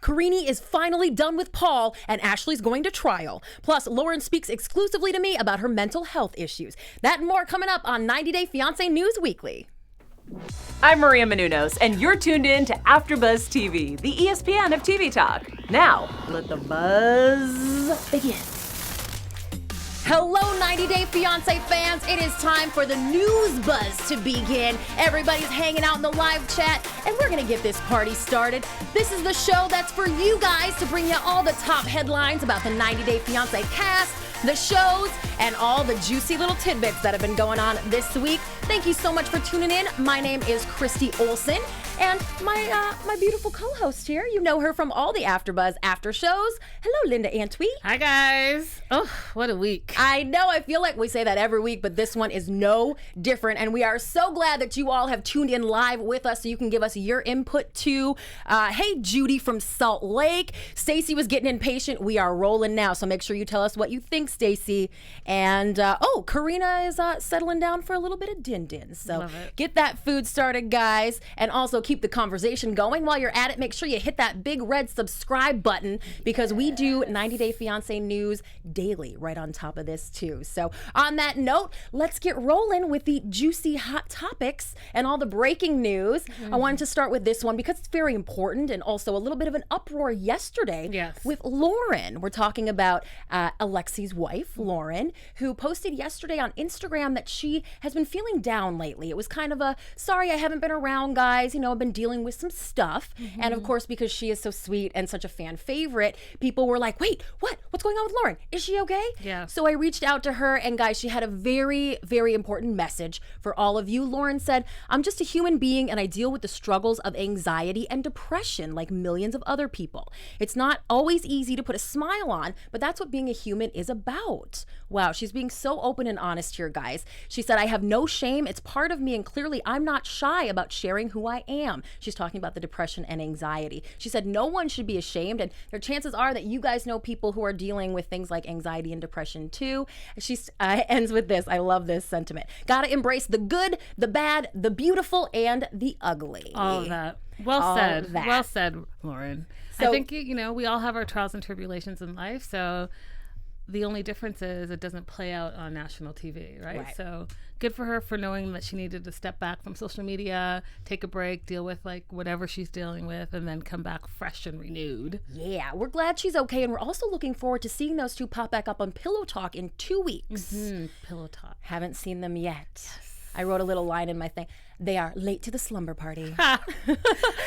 Karine is finally done with Paul, and Ashley's going to trial. Plus, Loren speaks exclusively to me about her mental health issues. That and more coming up on 90 Day Fiancé News Weekly. I'm Maria Menounos, and you're tuned in to AfterBuzz TV, the ESPN of TV talk. Now, let the buzz begin. Hello, 90 Day Fiancé fans. It is time for the news buzz to begin. Everybody's hanging out in the live chat, and we're going to get this party started. This is the show that's for you guys to bring you all the top headlines about the 90 Day Fiancé cast, the shows, and all the juicy little tidbits that have been going on this week. Thank you so much for tuning in. My name is Christy Olsen, and my beautiful co-host here, you know her from all the AfterBuzz after shows. Hello, Linda Antwi. Hi, guys. Oh, what a week. I know, I feel like we say that every week, but this one is no different, and we are so glad that you all have tuned in live with us so you can give us your input too. Hey, Judy from Salt Lake. Stacy was getting impatient. We are rolling now, so make sure you tell us what you think, Stacy. And, Karina is settling down for a little bit of din-din, so get that food started, guys, and also keep the conversation going. While you're at it, make sure you hit that big red subscribe button because we do 90 Day Fiancé news daily right on top of this too. So on that note, let's get rolling with the juicy hot topics and all the breaking news. I wanted to start with this one because it's very important and also a little bit of an uproar yesterday with Loren. We're talking about Alexi's wife, Loren, who posted yesterday on Instagram that she has been feeling down lately. It was kind of a, sorry, I haven't been around, guys. You know, I've been dealing with some stuff. And of course, because she is so sweet and such a fan favorite, people were like, wait, what's going on with Loren? Is she okay? Yeah. So I reached out to her, and guys, she had a very, very important message for all of you. Loren said, I'm just a human being and I deal with the struggles of anxiety and depression like millions of other people. It's not always easy to put a smile on, but that's what being a human is about. Wow, she's being so open and honest here, guys. She said, I have no shame. It's part of me, and clearly I'm not shy about sharing who I am. She's talking about the depression and anxiety. She said no one should be ashamed, and their chances are that you guys know people who are dealing with things like anxiety and depression too. She ends with this. I love this sentiment. Gotta embrace the good, the bad, the beautiful, and the ugly. All of that. Well said. Well said, Loren. So, I think, you know, we all have our trials and tribulations in life, so the only difference is it doesn't play out on national TV, right? So good for her for knowing that she needed to step back from social media, take a break, deal with like whatever she's dealing with, and then come back fresh and renewed. Yeah, we're glad she's okay, and we're also looking forward to seeing those two pop back up on Pillow Talk in 2 weeks. Pillow Talk. Haven't seen them yet. I wrote a little line in my thing. They are late to the slumber party. But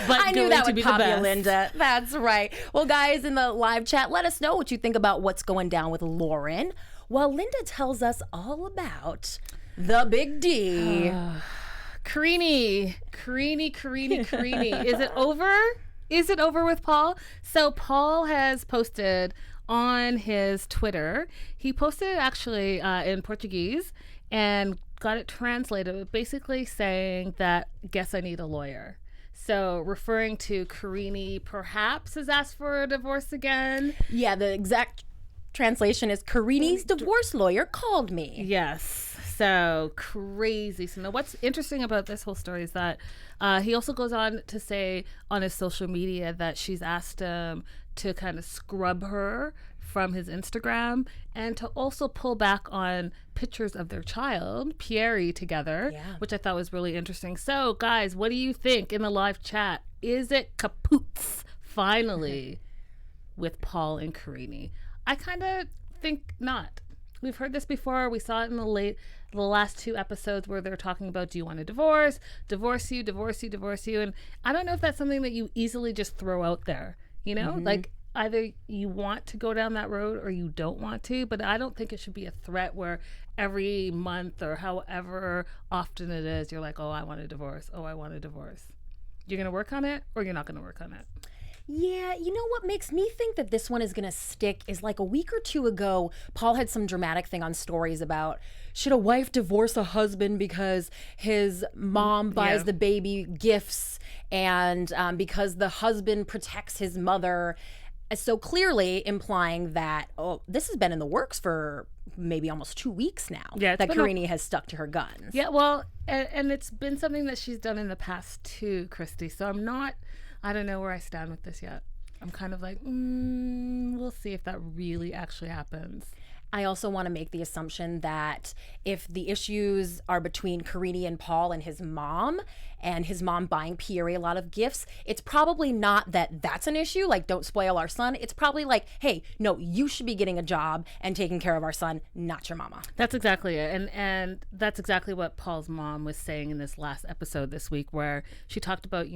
I knew that would pop you, Linda. That's right. Well, guys, in the live chat, let us know what you think about what's going down with Loren, while Linda tells us all about the big D. Karine. Is it over? Is it over with Paul? So Paul has posted on his Twitter. He posted it actually in Portuguese and got it translated, basically saying that, guess I need a lawyer. So referring to Karine perhaps has asked for a divorce again. Yeah, the exact translation is Karine's divorce lawyer called me. Yes. So crazy. So now what's interesting about this whole story is that he also goes on to say on his social media that she's asked him to kind of scrub her from his Instagram and to also pull back on pictures of their child, Pierre, together, which I thought was really interesting. So, guys, what do you think in the live chat? Is it kapoots finally with Paul and Karine? I kind of think not. We've heard this before. We saw it in the last 2 episodes where they're talking about, do you want a divorce you. And I don't know if that's something that you easily just throw out there, you know, like either you want to go down that road or you don't want to, but I don't think it should be a threat where every month or however often it is, you're like, oh, I want a divorce. You're going to work on it or you're not going to work on it. Yeah, you know what makes me think that this one is going to stick is like a week or 2 ago, Paul had some dramatic thing on stories about, should a wife divorce a husband because his mom buys the baby gifts and because the husband protects his mother. So clearly implying that, this has been in the works for maybe almost 2 weeks now, that Karine has stuck to her guns. Yeah, well, and it's been something that she's done in the past too, Christy. So I don't know where I stand with this yet. I'm kind of like, we'll see if that really actually happens. I also want to make the assumption that if the issues are between Karine and Paul and his mom buying Pierre a lot of gifts, it's probably not that that's an issue, like don't spoil our son. It's probably like, hey, no, you should be getting a job and taking care of our son, not your mama. That's exactly it. And that's exactly what Paul's mom was saying in this last episode this week, where she talked about,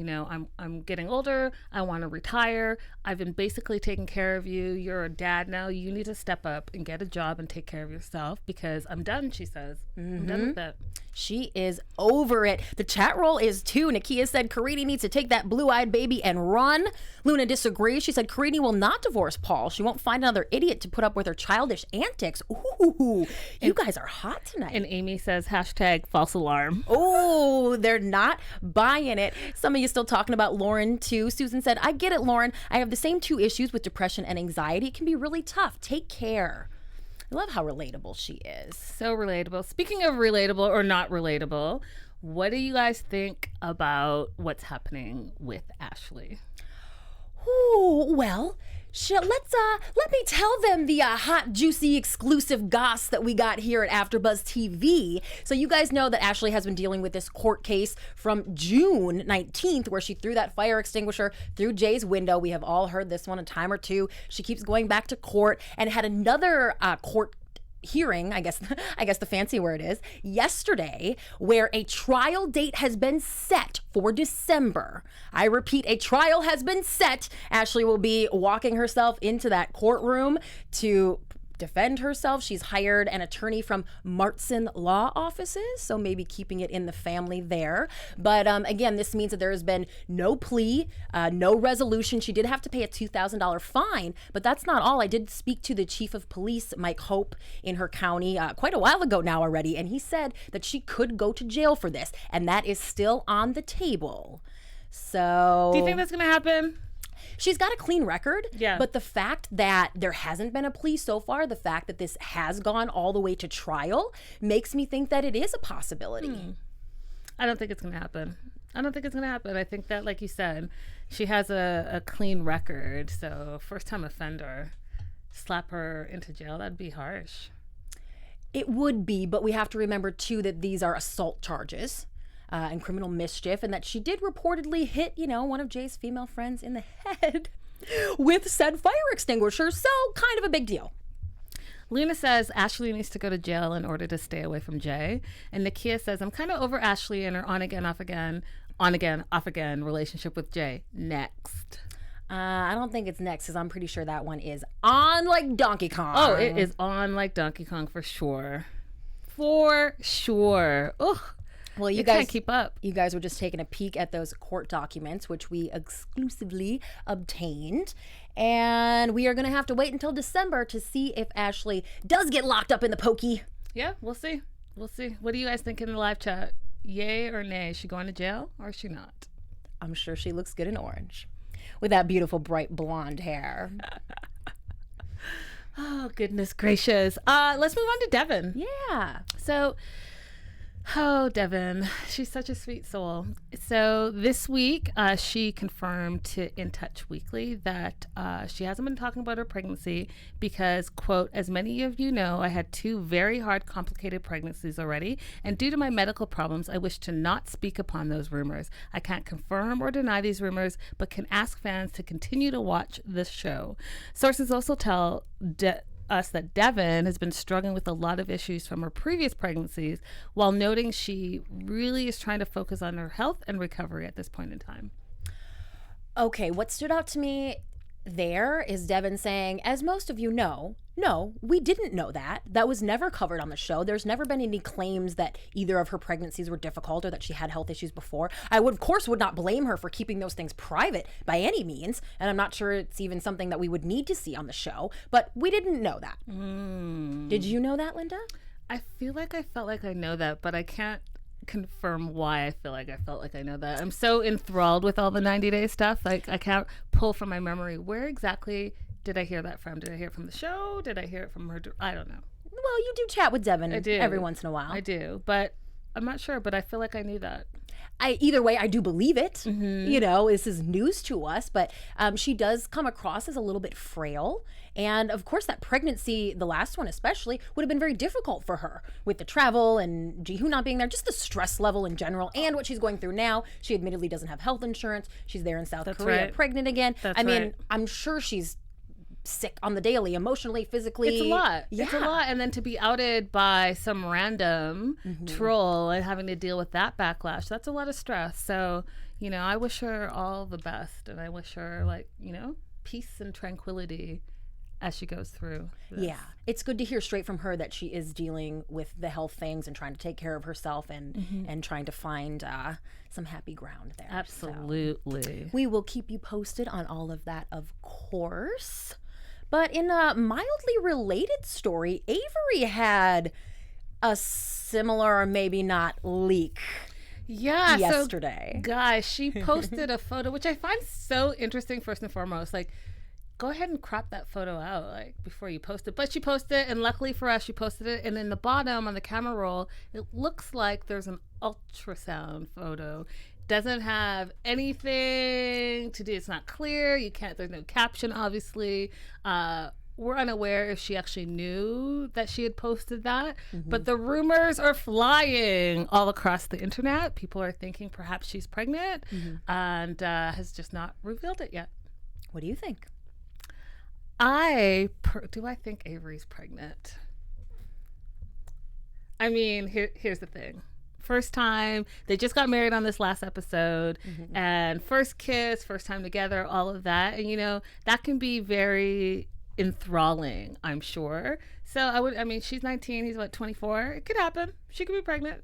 I'm getting older, I want to retire, I've been basically taking care of you, you're a dad now, you need to step up and get a job and take care of yourself because I'm done, she says. I'm done with it. She is over it. The chat roll is too. Nakia said Karine needs to take that blue-eyed baby and run. Luna disagrees. She said Karine will not divorce Paul. She won't find another idiot to put up with her childish antics. Ooh, you guys are hot tonight. And Amy says #false alarm. Oh, they're not buying it. Some of you still talking about Loren too. Susan said, I get it, Loren. I have the same 2 issues with depression and anxiety. It can be really tough. Take care. I love how relatable she is. So relatable. Speaking of relatable or not relatable, what do you guys think about what's happening with Ashley? Ooh, well, let me tell them the hot, juicy, exclusive goss that we got here at AfterBuzz TV. So you guys know that Ashley has been dealing with this court case from June 19th, where she threw that fire extinguisher through Jay's window. We have all heard this one a time or two. She keeps going back to court and had another court hearing, I guess the fancy word is, yesterday, where a trial date has been set for December. I repeat, a trial has been set. Ashley will be walking herself into that courtroom to defend herself. She's hired an attorney from Martson Law Offices, so maybe keeping it in the family there. But again, this means that there has been no plea, no resolution. She did have to pay a $2,000 fine, but that's not all. I did speak to the chief of police, Mike Hope, in her county quite a while ago now already, and he said that she could go to jail for this, and that is still on the table. So, do you think that's going to happen? She's got a clean record, yeah. But the fact that there hasn't been a plea so far, the fact that this has gone all the way to trial, makes me think that it is a possibility. I don't think it's going to happen. I think that, like you said, she has a clean record, so first-time offender, slap her into jail, that'd be harsh. It would be, but we have to remember, too, that these are assault charges. And criminal mischief, and that she did reportedly hit, one of Jay's female friends in the head with said fire extinguisher, so kind of a big deal. Luna says Ashley needs to go to jail in order to stay away from Jay. And Nakia says, I'm kind of over Ashley and her on again, off again relationship with Jay. Next. I don't think it's next, because I'm pretty sure that one is on like Donkey Kong. Oh, it is on like Donkey Kong for sure. For sure. Ugh. Well, you guys can't keep up. You guys were just taking a peek at those court documents, which we exclusively obtained. And we are going to have to wait until December to see if Ashley does get locked up in the pokey. Yeah, we'll see. What do you guys think in the live chat? Yay or nay? Is she going to jail or is she not? I'm sure she looks good in orange with that beautiful bright blonde hair. Oh, goodness gracious. Let's move on to Devan. Yeah. So, Devan, she's such a sweet soul. So this week, she confirmed to In Touch Weekly that she hasn't been talking about her pregnancy because, quote, as many of you know, I had 2 very hard, complicated pregnancies already, and due to my medical problems, I wish to not speak upon those rumors. I can't confirm or deny these rumors, but can ask fans to continue to watch this show. Sources also tell us that Devan has been struggling with a lot of issues from her previous pregnancies, while noting she really is trying to focus on her health and recovery at this point in time. Okay, what stood out to me there is Devan saying, as most of you know, no, we didn't know that. That was never covered on the show. There's never been any claims that either of her pregnancies were difficult or that she had health issues before. I would not blame her for keeping those things private by any means, and I'm not sure it's even something that we would need to see on the show, but we didn't know that. Did you know that, Linda? I feel like I felt like I know that, but I can't confirm why I felt like I know that. I'm so enthralled with all the 90 Day stuff. Like, I can't pull from my memory where exactly did I hear that from? Did I hear it from the show? Did I hear it from her? I don't know. Well, you do chat with Devan every once in a while. I do, but I'm not sure, but I feel like I knew that. either way, I do believe it. You know, this is news to us, but she does come across as a little bit frail. And of course, that pregnancy, the last one especially, would have been very difficult for her with the travel and Jihoon not being there, just the stress level in general, and what she's going through now. She admittedly doesn't have health insurance. She's there in South Korea, pregnant again. I mean, I'm sure she's sick on the daily, emotionally, physically. It's a lot. Yeah. It's a lot. And then to be outed by some random troll and having to deal with that backlash, that's a lot of stress. So, you know, I wish her all the best, and I wish her, like, you know, peace and tranquility as she goes through this. Yeah, it's good to hear straight from her that she is dealing with the health things and trying to take care of herself and trying to find some happy ground there. Absolutely. So we will keep you posted on all of that, of course. But in a mildly related story, Avery had a similar, or maybe not, leak. Yeah. Yesterday. So, guys, she posted a photo, which I find so interesting, first and foremost. Like, go ahead and crop that photo out, like, before you post it. But she posted it, and luckily for us, she posted it. And in the bottom on the camera roll, it looks like there's an ultrasound photo. Doesn't have anything to do. It's not clear. You can't. There's no caption, obviously. We're unaware if she actually knew that she had posted that. But the rumors are flying all across the internet. People are thinking perhaps she's pregnant, and has just not revealed it yet. What do you think? Do I think Avery's pregnant? I mean, here's the thing. First time, they just got married on this last episode, and first kiss, first time together, all of that. And, you know, that can be very enthralling, I'm sure. So I mean, she's 19, he's 24. It could happen. She could be pregnant.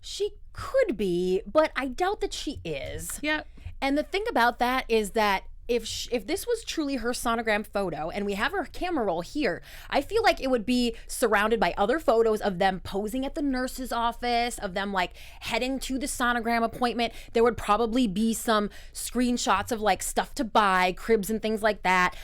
She could be, but I doubt that she is. Yeah. And the thing about that is that if this was truly her sonogram photo, and we have her camera roll here, I feel like it would be surrounded by other photos of them posing at the nurse's office, of them like heading to the sonogram appointment. There would probably be some screenshots of like stuff to buy, cribs and things like that,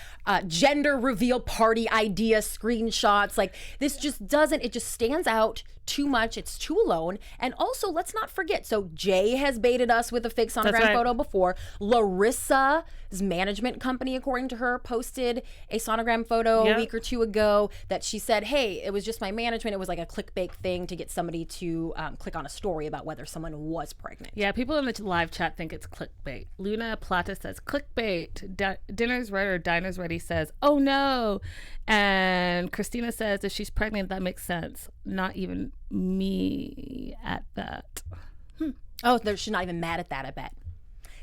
gender reveal party idea screenshots. Like, this just doesn't, it just stands out too much. It's too alone. And also, let's not forget, so Jay has baited us with a fake sonogram photo before. Larissa's management company, according to her, posted a sonogram photo a week or two ago that she said, hey, it was just my management. It was like a clickbait thing to get somebody to click on a story about whether someone was pregnant. Yeah, people in the live chat think it's clickbait. Luna Plata says, clickbait. Dinner's Ready or Diner's Ready says, oh no. And Christina says, if she's pregnant, that makes sense. Not even me at that. Oh, she's not even mad at that, I bet.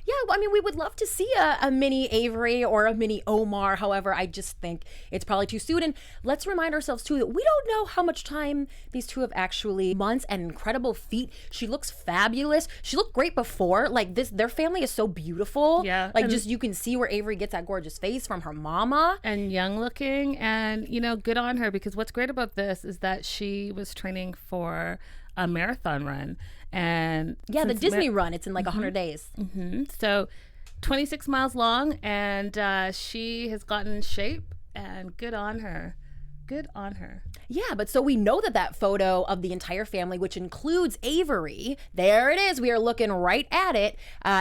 Yeah, well, I mean, we would love to see a mini Avery or a mini Omar. However, I just think it's probably too soon. And let's remind ourselves, too, that we don't know how much time these two have actually, months and incredible feet. She looks fabulous. She looked great before. Like, their family is so beautiful. Yeah. Like, just you can see where Avery gets that gorgeous face from her mama. And young looking. And, you know, good on her, because what's great about this is that she was training for a marathon run. And yeah, the Disney run, it's in like 100 days. So 26 miles long, and she has gotten in shape, and good on her. Good on her. Yeah, but so we know that photo of the entire family, which includes Avery, there it is, we are looking right at it,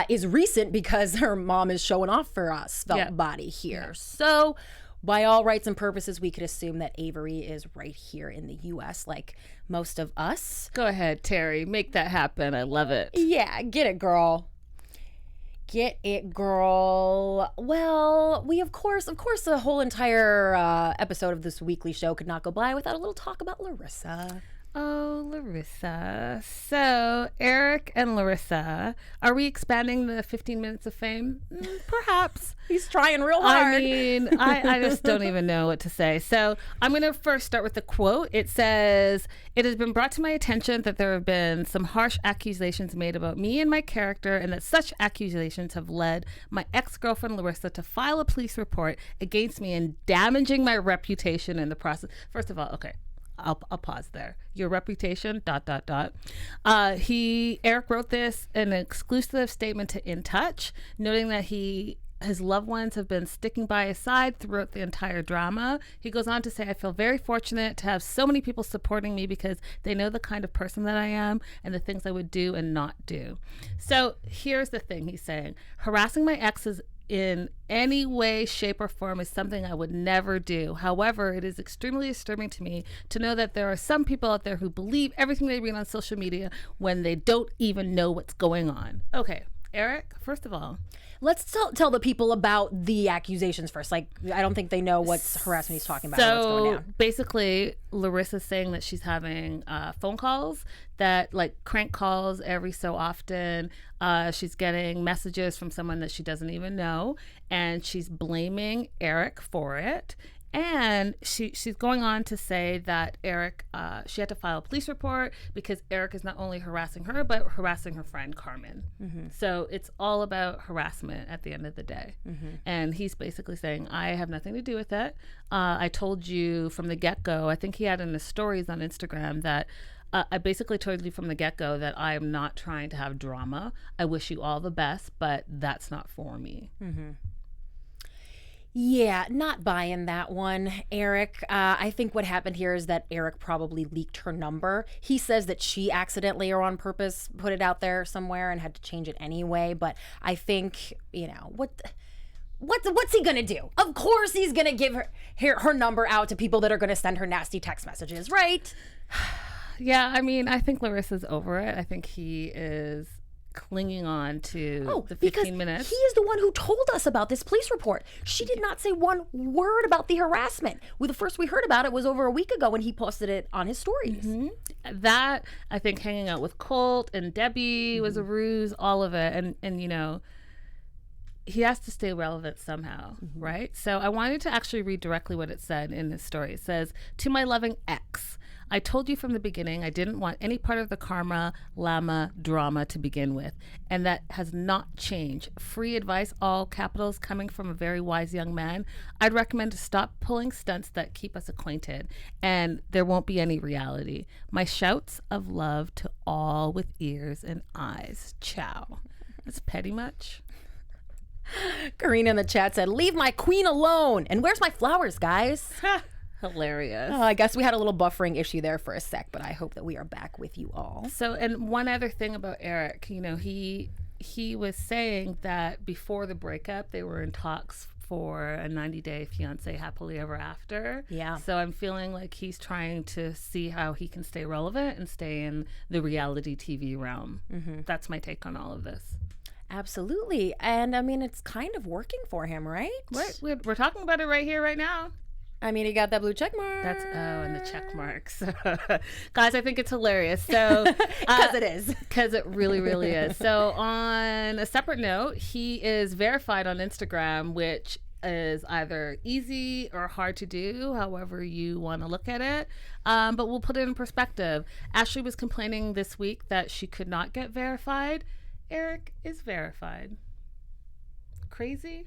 is recent because her mom is showing off for us, svelte body here. Yeah. So by all rights and purposes, we could assume that Avery is right here in the U.S. like most of us. Go ahead, Terry. Make that happen. I love it. Yeah, get it, girl. Get it, girl. Well, we, of course, the whole entire episode of this weekly show could not go by without a little talk about Larissa. Oh, Larissa. So, Eric and Larissa, are we expanding the 15 minutes of fame? Perhaps. He's trying real hard. I mean, I just don't even know what to say. So, I'm going to first start with the quote. It says, "It has been brought to my attention that there have been some harsh accusations made about me and my character, and that such accusations have led my ex-girlfriend Larissa to file a police report against me and damaging my reputation in the process." First of all, okay. I'll pause there. Your reputation, ... Eric wrote this in an exclusive statement to In Touch, noting that he his loved ones have been sticking by his side throughout the entire drama. He goes on to say, I feel very fortunate to have so many people supporting me because they know the kind of person that I am and the things I would do and not do. So here's the thing he's saying. Harassing my exes in any way, shape, or form is something I would never do. However, it is extremely disturbing to me to know that there are some people out there who believe everything they read on social media when they don't even know what's going on. Okay, Eric, first of all, let's tell the people about the accusations first. Like, I don't think they know what harassment he's talking about. What's going down. Basically, Larissa's saying that she's having phone calls that, like, crank calls every so often. She's getting messages from someone that she doesn't even know, and she's blaming Eric for it. And she's going on to say that Eric, she had to file a police report because Eric is not only harassing her, but harassing her friend Carmen. Mm-hmm. So it's all about harassment at the end of the day. Mm-hmm. And he's basically saying, I have nothing to do with it. I told you from the get-go, I think he had in his stories on Instagram that I basically told you from the get-go that I am not trying to have drama. I wish you all the best, but that's not for me. Mm-hmm. Yeah, not buying that one, Eric. I think what happened here is that Eric probably leaked her number. He says that she accidentally or on purpose put it out there somewhere and had to change it anyway. But I think, what's he gonna do? Of course he's gonna give her number out to people that are gonna send her nasty text messages, right? Yeah, I mean, I think Larissa's over it. I think he is clinging on to the 15 minutes. He is the one who told us about this police report. She did not say one word about the harassment. The first we heard about it was over a week ago when he posted it on his stories. Mm-hmm. That, I think, hanging out with Colt and Debbie was a ruse, all of it. And he has to stay relevant somehow, right? So I wanted to actually read directly what it said in his story. It says, to my loving ex, I told you from the beginning I didn't want any part of the karma llama drama to begin with, and that has not changed. Free advice, all capitals, coming from a very wise young man. I'd recommend to stop pulling stunts that keep us acquainted, and there won't be any reality. My shouts of love to all with ears and eyes. Ciao. That's petty much. Karine in the chat said, leave my queen alone. And where's my flowers, guys? Hilarious. I guess we had a little buffering issue there for a sec, but I hope that we are back with you all. So, and one other thing about Eric, he was saying that before the breakup, they were in talks for a 90-day fiance happily ever after. Yeah. So I'm feeling like he's trying to see how he can stay relevant and stay in the reality TV realm. Mm-hmm. That's my take on all of this. Absolutely. And I mean, it's kind of working for him, right? Right. We're talking about it right here, right now. I mean, he got that blue check mark. And the check marks. Guys, I think it's hilarious. So, because it is. Because it really, really is. So on a separate note, he is verified on Instagram, which is either easy or hard to do, however you want to look at it. But we'll put it in perspective. Ashley was complaining this week that she could not get verified. Eric is verified. Crazy?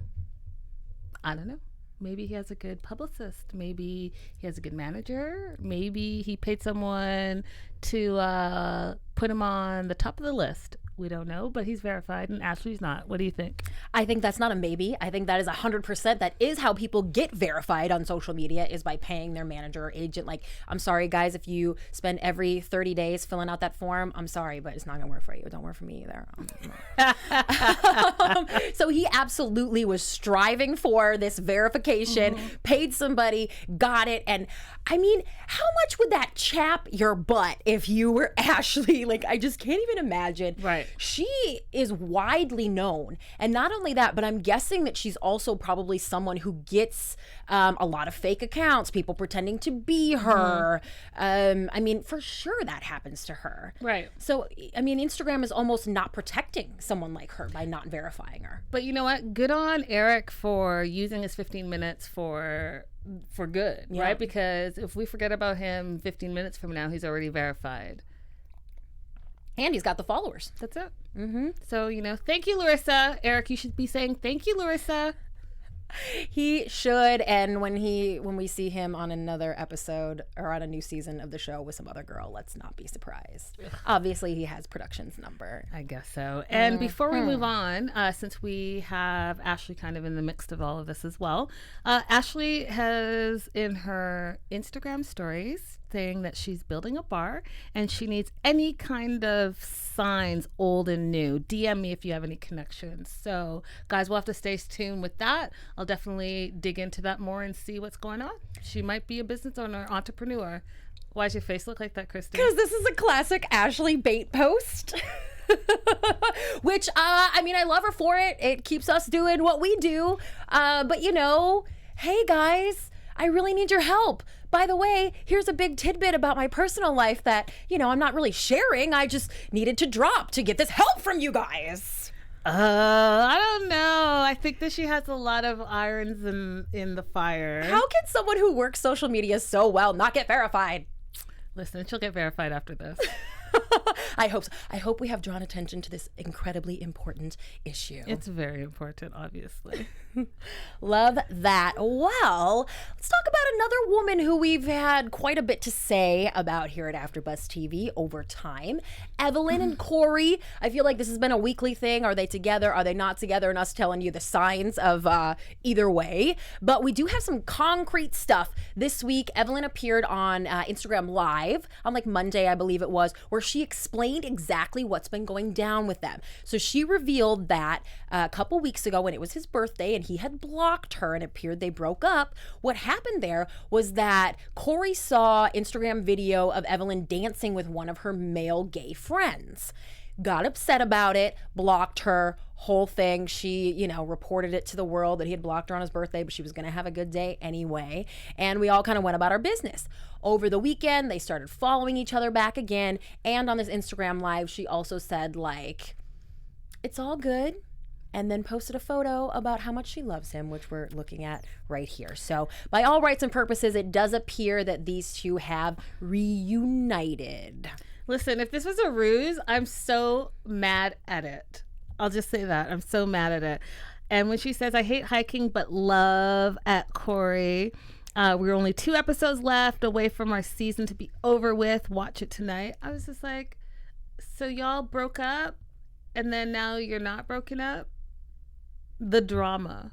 I don't know. Maybe he has a good publicist. Maybe he has a good manager. Maybe he paid someone to put him on the top of the list. We don't know, but he's verified and Ashley's not. What do you think? I think that's not a maybe. I think that is 100%. That is how people get verified on social media, is by paying their manager or agent. Like, I'm sorry, guys, if you spend every 30 days filling out that form, I'm sorry, but it's not going to work for you. It don't work for me either. So he absolutely was striving for this verification, paid somebody, got it. And I mean, how much would that chap your butt if you were Ashley? Like, I just can't even imagine. Right. She is widely known. And not only that, but I'm guessing that she's also probably someone who gets a lot of fake accounts, people pretending to be her. I mean, for sure that happens to her. Right. So, I mean, Instagram is almost not protecting someone like her by not verifying her. But you know what? Good on Eric for using his 15 minutes for good, right? Because if we forget about him 15 minutes from now, he's already verified. And he's got the followers. That's it. Mm-hmm. So, thank you, Larissa. Eric, you should be saying thank you, Larissa. He should, and when we see him on another episode or on a new season of the show with some other girl, let's not be surprised. Obviously, he has production's number. I guess so. And before we move on, since we have Ashley kind of in the mix of all of this as well, Ashley has in her Instagram stories saying that she's building a bar and she needs any kind of signs, old and new. DM me if you have any connections. So, guys, we'll have to stay tuned with that. I'll definitely dig into that more and see what's going on. She might be a business owner, entrepreneur. Why does your face look like that, Christy? Because this is a classic Ashley bait post. Which, I mean, I love her for it. It keeps us doing what we do. But, you know, hey, guys, I really need your help. By the way, here's a big tidbit about my personal life that, you know, I'm not really sharing. I just needed to drop to get this help from you guys. I don't know. I think that she has a lot of irons in the fire. How can someone who works social media so well not get verified? Listen, she'll get verified after this. I hope so. I hope we have drawn attention to this incredibly important issue. It's very important, obviously. Love that. Well, let's talk about another woman who we've had quite a bit to say about here at AfterBuzz TV over time. Evelyn and Cory. I feel like this has been a weekly thing. Are they together? Are they not together? And us telling you the signs of either way. But we do have some concrete stuff. This week, Evelyn appeared on Instagram Live on like Monday, I believe it was, where she explained exactly what's been going down with them. So she revealed that a couple weeks ago when it was his birthday and he had blocked her and it appeared they broke up, what happened there was that Cory saw Instagram video of Evelyn dancing with one of her male gay friends. Got upset about it, blocked her, whole thing. She, you know, reported it to the world that he had blocked her on his birthday, but she was going to have a good day anyway. And we all kind of went about our business. Over the weekend, they started following each other back again. And on this Instagram Live, she also said, like, it's all good. And then posted a photo about how much she loves him, which we're looking at right here. So by all rights and purposes, it does appear that these two have reunited. Listen, if this was a ruse, I'm so mad at it. I'll just say that. I'm so mad at it. And when she says, I hate hiking, but love at Cory. We're only 2 episodes left away from our season to be over with. Watch it tonight. I was just like, so y'all broke up and then now you're not broken up? The drama.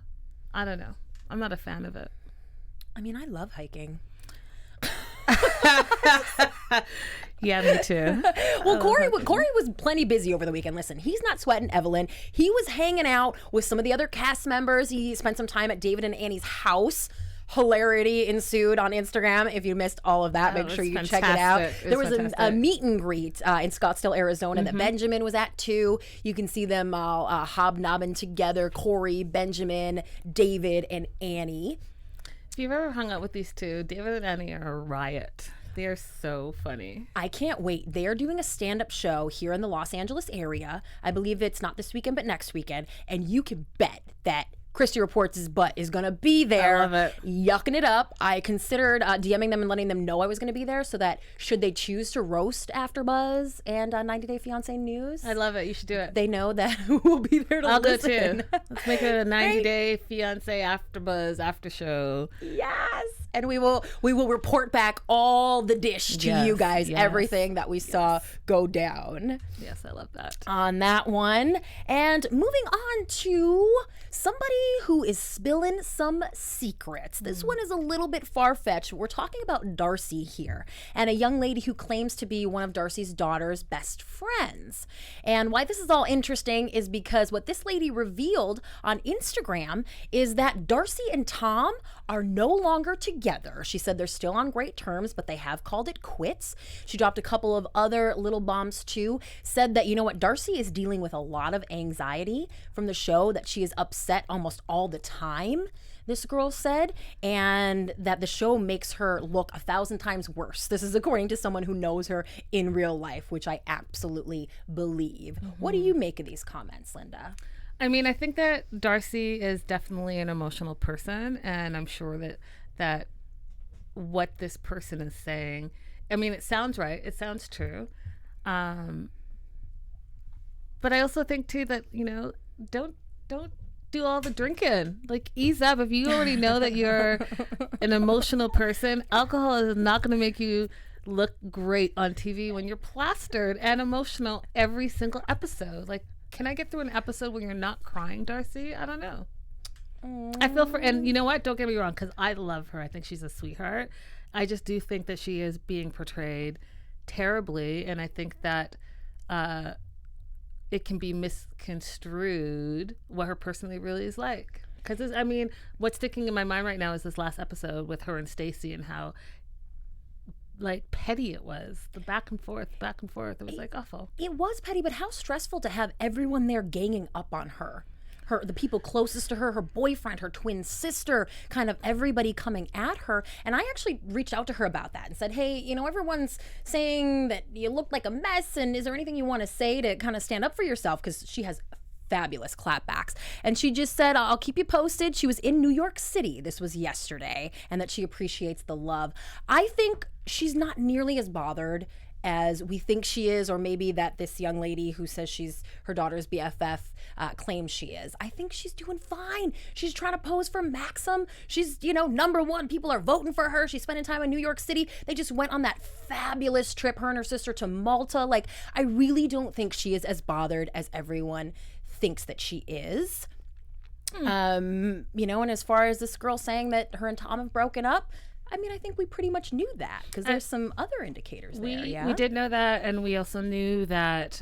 I don't know. I'm not a fan of it. I mean, I love hiking. Yeah, me too. Well, Cory was plenty busy over the weekend. Listen, he's not sweating Evelyn. He was hanging out with some of the other cast members. He spent some time at David and Annie's house. Hilarity ensued on Instagram. If you missed all of that, make sure you check it out. There was a meet and greet in Scottsdale, Arizona that Benjamin was at too. You can see them all hobnobbing together. Cory, Benjamin, David, and Annie. If you've ever hung out with these two, David and Annie are a riot. They are so funny. I can't wait. They are doing a stand-up show here in the Los Angeles area. I believe it's not this weekend, but next weekend. And you can bet that Christy Reports' butt is going to be there. I love it. Yucking it up. I considered DMing them and letting them know I was going to be there so that should they choose to roast AfterBuzz and 90 Day Fiancé News. I love it. You should do it. They know that we'll be there to I'll listen. go too. Let's make it a 90 Day Fiancé AfterBuzz after show. Yes. And we will report back all the dish to you guys, everything that we saw go down. Yes, I love that. On that one. And moving on to somebody who is spilling some secrets. This one is a little bit far-fetched. We're talking about Darcey here, and a young lady who claims to be one of Darcey's daughter's best friends. And why this is all interesting is because what this lady revealed on Instagram is that Darcy and Tom are no longer together. She said they're still on great terms, but they have called it quits. She dropped a couple of other little bombs too, said that, you know what, Darcey is dealing with a lot of anxiety from the show, that she is upset almost all the time, this girl said, and that the show makes her look 1,000 times worse. This is according to someone who knows her in real life, which I absolutely believe. What do you make of these comments, Linda? I mean, I think that Darcey is definitely an emotional person, and I'm sure that what this person is saying, I mean, it sounds right. It sounds true. But I also think too that, you know, don't do all the drinking. Like, ease up. If you already know that you're an emotional person, alcohol is not going to make you look great on TV when you're plastered and emotional every single episode. Like, can I get through an episode when you're not crying, Darcy? I don't know. I feel for, and you know what? Don't get me wrong, because I love her. I think she's a sweetheart. I just do think that she is being portrayed terribly, and I think that it can be misconstrued what her personally really is like. Because, I mean, what's sticking in my mind right now is this last episode with her and Stacey and how, like, petty it was. The back and forth. It was, like, awful. It was petty, but how stressful to have everyone there ganging up on her. The people closest to her, her boyfriend, her twin sister, kind of everybody coming at her. And I actually reached out to her about that and said, hey, you know, everyone's saying that you look like a mess, and is there anything you want to say to kind of stand up for yourself? Because she has fabulous clapbacks. And she just said, I'll keep you posted. She was in New York City. This was yesterday, and that she appreciates the love. I think she's not nearly as bothered as we think she is, or maybe that this young lady who says she's her daughter's BFF claims she is. I think she's doing fine. She's trying to pose for Maxim. She's, you know, #1. People are voting for her. She's spending time in New York City. They just went on that fabulous trip, her and her sister, to Malta. Like, I really don't think she is as bothered as everyone thinks that she is. You know, and as far as this girl saying that her and Tom have broken up, I mean, I think we pretty much knew that, because there's some other indicators there. We did know that, and we also knew that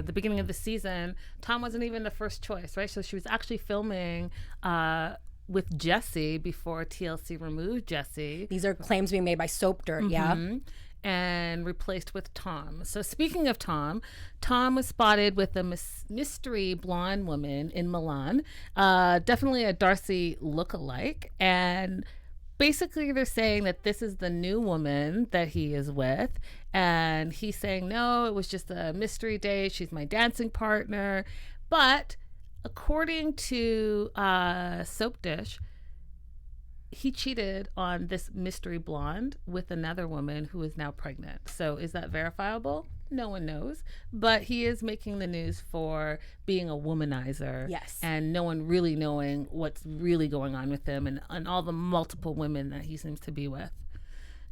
the beginning of the season, Tom wasn't even the first choice, right? So she was actually filming with Jesse before TLC removed Jesse. These are claims being made by Soap Dirt, and replaced with Tom. So speaking of Tom was spotted with a mystery blonde woman in Milan, definitely a Darcy look-alike, and basically they're saying that this is the new woman that he is with, and he's saying, no, it was just a mystery date, she's my dancing partner. But according to Soap Dish, he cheated on this mystery blonde with another woman who is now pregnant. So is that verifiable? No one knows. But he is making the news for being a womanizer. Yes. And no one really knowing what's really going on with him and all the multiple women that he seems to be with.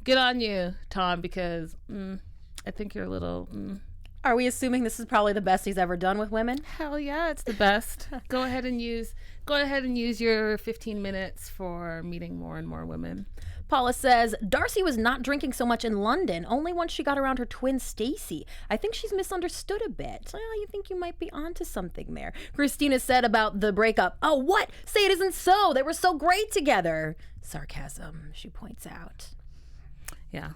Good on you, Tom, because I think you're a little... Are we assuming this is probably the best he's ever done with women? Hell yeah, it's the best. Go ahead and use your 15 minutes for meeting more and more women. Paula says, Darcy was not drinking so much in London, only once she got around her twin Stacey. I think she's misunderstood a bit. You think you might be onto something there. Christina said about the breakup, oh, what? Say it isn't so. They were so great together. Sarcasm, she points out. Yeah.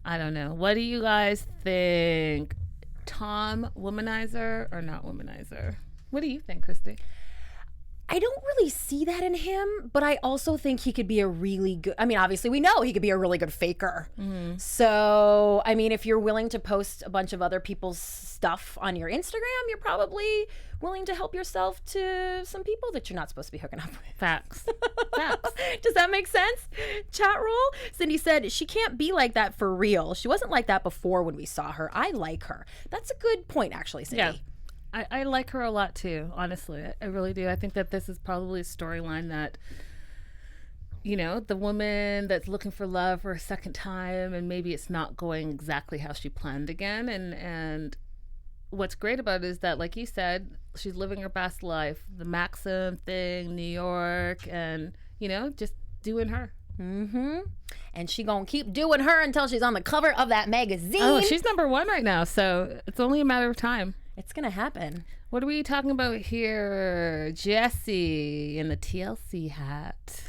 I don't know. What do you guys think? Tom, womanizer or not womanizer? What do you think, Christy? I don't really see that in him, but I also think he could be a really good, I mean, obviously we know he could be a really good faker. So, I mean, if you're willing to post a bunch of other people's stuff on your Instagram, you're probably willing to help yourself to some people that you're not supposed to be hooking up with. Facts. Facts. Does that make sense? Chat roll? Cindy said, she can't be like that for real. She wasn't like that before when we saw her. I like her. That's a good point, actually, Cindy. Yeah. I like her a lot too, honestly. I really do. I think that this is probably a storyline that, you know, the woman that's looking for love for a second time, and maybe it's not going exactly how she planned again. And what's great about it is that, like you said, she's living her best life. The Maxim thing, New York, and, you know, just doing her. And she gonna keep doing her until she's on the cover of that magazine. Oh, she's #1 right now, so it's only a matter of time. It's gonna happen. What are we talking about here? Jessie in the TLC hat.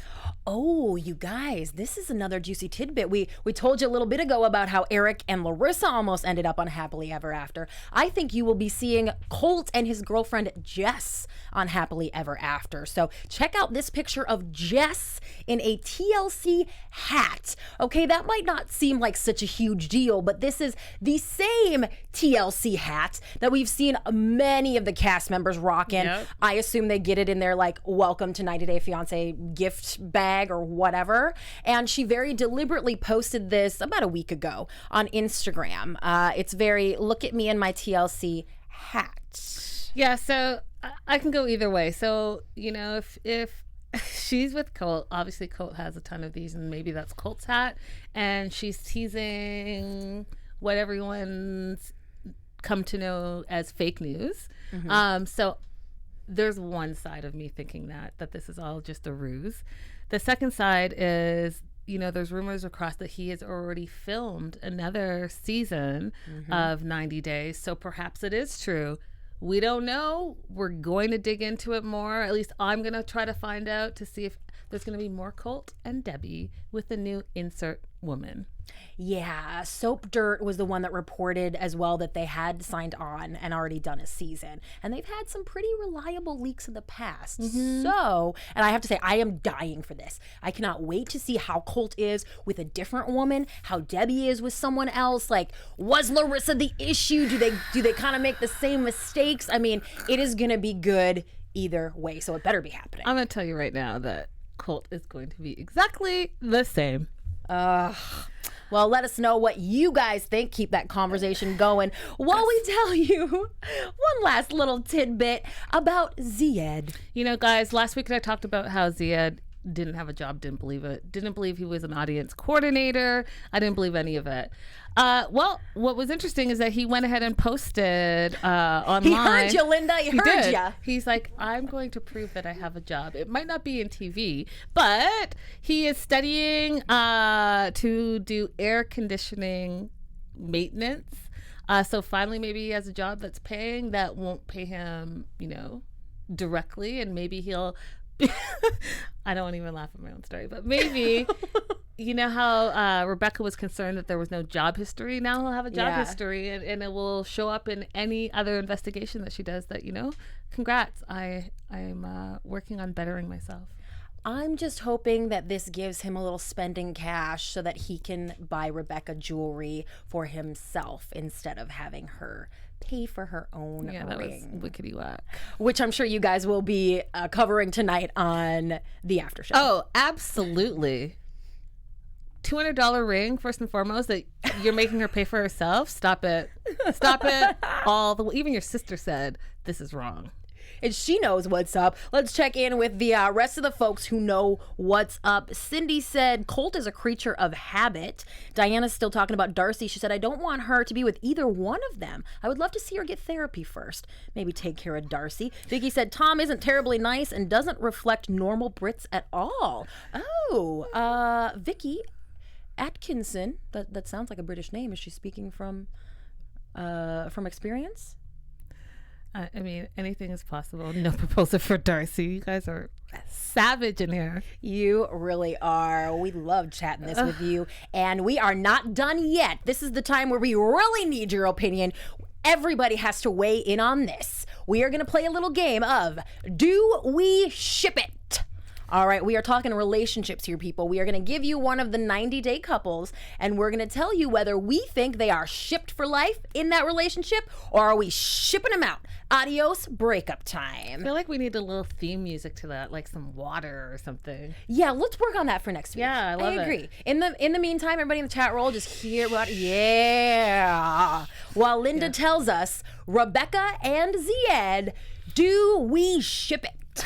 Oh, you guys, this is another juicy tidbit. We told you a little bit ago about how Eric and Larissa almost ended up on Happily Ever After. I think you will be seeing Colt and his girlfriend Jess on Happily Ever After. So check out this picture of Jess in a TLC hat. Okay, that might not seem like such a huge deal, but this is the same TLC hat that we've seen many of the cast members rocking. Yep. I assume they get it in their like welcome to 90 Day Fiance gift bag or whatever. And she very deliberately posted this about a week ago on Instagram. It's very, look at me in my TLC hat. Yeah, so I can go either way. So, if she's with Colt, obviously Colt has a ton of these, and maybe that's Colt's hat, and she's teasing what everyone's come to know as fake news. So there's one side of me thinking that this is all just a ruse. The second side is, there's rumors across that he has already filmed another season of 90 Days. So perhaps it is true. We don't know. We're going to dig into it more. At least I'm going to try to find out to see if there's going to be more Colt and Debbie with the new insert woman. Yeah, Soap Dirt was the one that reported as well that they had signed on and already done a season. And they've had some pretty reliable leaks in the past. So, and I have to say, I am dying for this. I cannot wait to see how Colt is with a different woman, how Debbie is with someone else. Like, was Larissa the issue? Do they kind of make the same mistakes? I mean, it is going to be good either way, so it better be happening. I'm going to tell you right now that Colt is going to be exactly the same. Well, let us know what you guys think. Keep that conversation going while we tell you one last little tidbit about Zied. Guys, last week I talked about how Zied didn't have a job, didn't believe it, didn't believe he was an audience coordinator. I didn't believe any of it. Well, what was interesting is that he went ahead and posted online. He heard you, Linda. He heard you. He's like, I'm going to prove that I have a job. It might not be in TV, but he is studying to do air conditioning maintenance. So finally, maybe he has a job that's paying that won't pay him, directly, and maybe he'll. I don't even laugh at my own story, but maybe how Rebecca was concerned that there was no job history. Now he'll have a job history, and it will show up in any other investigation that she does. That congrats. I'm working on bettering myself. I'm just hoping that this gives him a little spending cash so that he can buy Rebecca jewelry for himself instead of having her pay for her own ring. That was wickety whack. Which I'm sure you guys will be covering tonight on the after show. Oh, absolutely. $200 ring, first and foremost, that you're making her pay for herself. Stop it. Stop it. Even your sister said this is wrong. And she knows what's up. Let's check in with the rest of the folks who know what's up. Cindy said Colt is a creature of habit. Diana's still talking about Darcy. She said, I don't want her to be with either one of them. I would love to see her get therapy first. Maybe take care of Darcy. Vicky said Tom isn't terribly nice and doesn't reflect normal Brits at all. Oh, Vicky Atkinson. That sounds like a British name. Is she speaking from experience? I mean, anything is possible. No proposal for Darcy. You guys are savage in here. You really are. We love chatting this with you. And we are not done yet. This is the time where we really need your opinion. Everybody has to weigh in on this. We are going to play a little game of Do We Ship It? All right, we are talking relationships here, people. We are going to give you one of the 90-day couples, and we're going to tell you whether we think they are shipped for life in that relationship, or are we shipping them out? Adios, breakup time. I feel like we need a little theme music to that, like some water or something. Yeah, let's work on that for next week. Yeah, I love it. I agree. In the meantime, everybody in the chat roll, just hear what, while Linda tells us, Rebecca and Zied, do we ship it?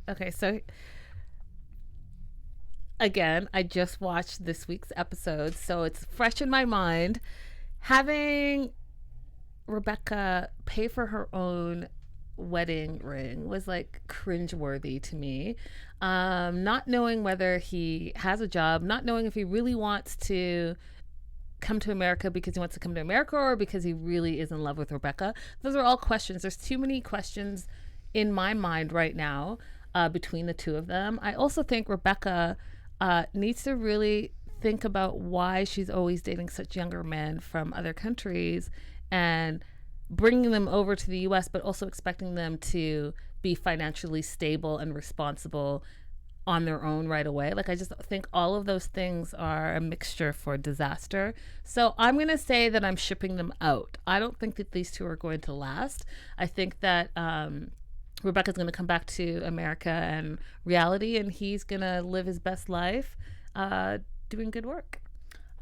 Okay, so again, I just watched this week's episode, so it's fresh in my mind. Having Rebecca pay for her own wedding ring was like cringeworthy to me. Not knowing whether he has a job, not knowing if he really wants to come to America because he wants to come to America or because he really is in love with Rebecca. Those are all questions. There's too many questions in my mind right now. Between the two of them. I also think Rebecca needs to really think about why she's always dating such younger men from other countries and bringing them over to the US, but also expecting them to be financially stable and responsible on their own right away. Like, I just think all of those things are a mixture for disaster. So I'm going to say that I'm shipping them out. I don't think that these two are going to last. I think that Rebecca's going to come back to America and reality, and he's going to live his best life doing good work.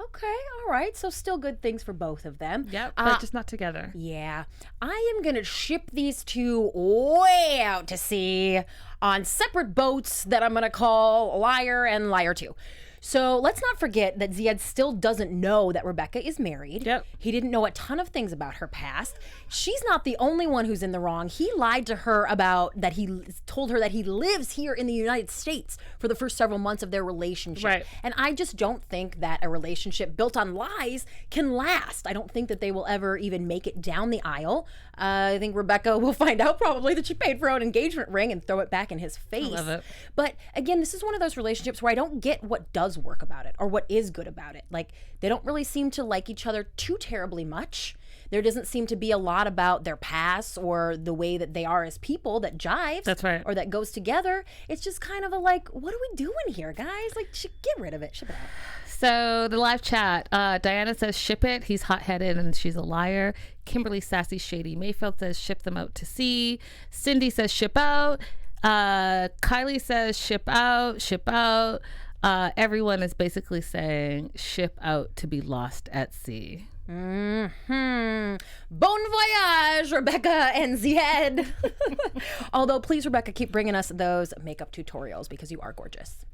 Okay, all right. So still good things for both of them. Yep, but just not together. Yeah. I am going to ship these two way out to sea on separate boats that I'm going to call Liar and Liar 2. So let's not forget that Zied still doesn't know that Rebecca is married. Yep. He didn't know a ton of things about her past. She's not the only one who's in the wrong. He lied to her about that he told her that he lives here in the United States for the first several months of their relationship. Right. And I just don't think that a relationship built on lies can last. I don't think that they will ever even make it down the aisle. I think Rebecca will find out probably that she paid for her own engagement ring and throw it back in his face. I love it. But again, this is one of those relationships where I don't get what does work about it or what is good about it. Like, they don't really seem to like each other too terribly much. There doesn't seem to be a lot about their past or the way that they are as people that jives. That's right. Or that goes together. It's just kind of a like, what are we doing here, guys? Like, get rid of it. Ship it out. So the live chat, Diana says ship it. He's hot-headed and she's a liar. Kimberly Sassy Shady Mayfield says ship them out to sea. Cindy says ship out. Kylie says ship out, ship out. Everyone is basically saying ship out to be lost at sea. Bon voyage, Rebecca and Zied. Although, please, Rebecca, keep bringing us those makeup tutorials because you are gorgeous.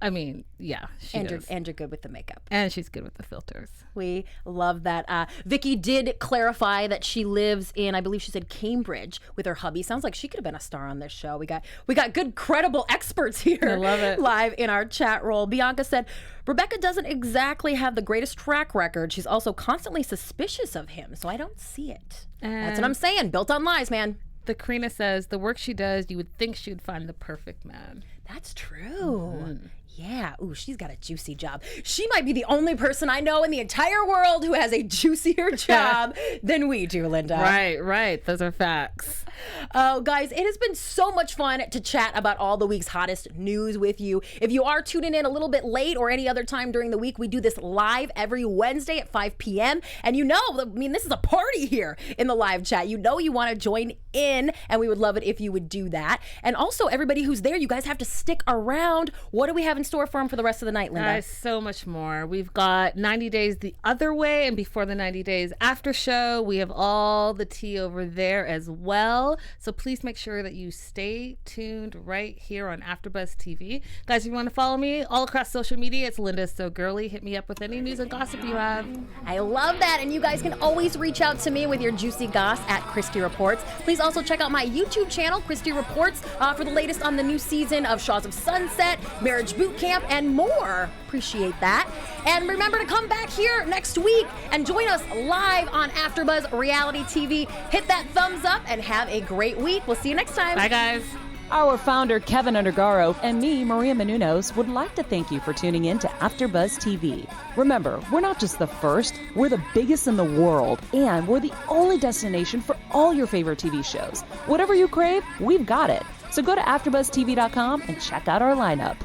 I mean, yeah, and you're good with the makeup. And she's good with the filters. We love that. Vicky did clarify that she lives in, I believe she said Cambridge with her hubby. Sounds like she could have been a star on this show. We got good, credible experts here. I love it. Live in our chat roll. Bianca said, Rebecca doesn't exactly have the greatest track record. She's also constantly suspicious of him, so I don't see it. That's what I'm saying. Built on lies, man. The Karina says, the work she does, you would think she would find the perfect man. That's true. Mm-hmm. Yeah. Ooh, she's got a juicy job. She might be the only person I know in the entire world who has a juicier job than we do, Linda. Right. Those are facts. Oh, guys, it has been so much fun to chat about all the week's hottest news with you. If you are tuning in a little bit late or any other time during the week, we do this live every Wednesday at 5 p.m. And this is a party here in the live chat. You want to join in, and we would love it if you would do that. And also, everybody who's there, you guys have to stick around. What do we have in store for them for the rest of the night, Linda? So much more. We've got 90 Days the Other Way, and before the 90 Days after show, we have all the tea over there as well. So please make sure that you stay tuned right here on AfterBuzz TV. Guys, if you want to follow me all across social media, it's Linda So Girly. Hit me up with any news and gossip you have. I love that. And you guys can always reach out to me with your juicy goss at Christy Reports. Please also check out my YouTube channel, Christy Reports, for the latest on the new season of Shaws of Sunset, Marriage Boot Camp, and more. Appreciate that. And remember to come back here next week and join us live on AfterBuzz Reality TV. Hit that thumbs up and have a great week. We'll see you next time. Bye, guys. Our founder, Keven Undergaro, and me, Maria Menounos, would like to thank you for tuning in to AfterBuzz TV. Remember, we're not just the first, we're the biggest in the world, and we're the only destination for all your favorite TV shows. Whatever you crave, we've got it. So go to AfterBuzzTV.com and check out our lineup.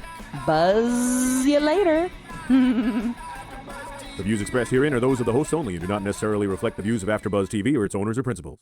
Buzz you later. The views expressed herein are those of the hosts only and do not necessarily reflect the views of AfterBuzz TV or its owners or principals.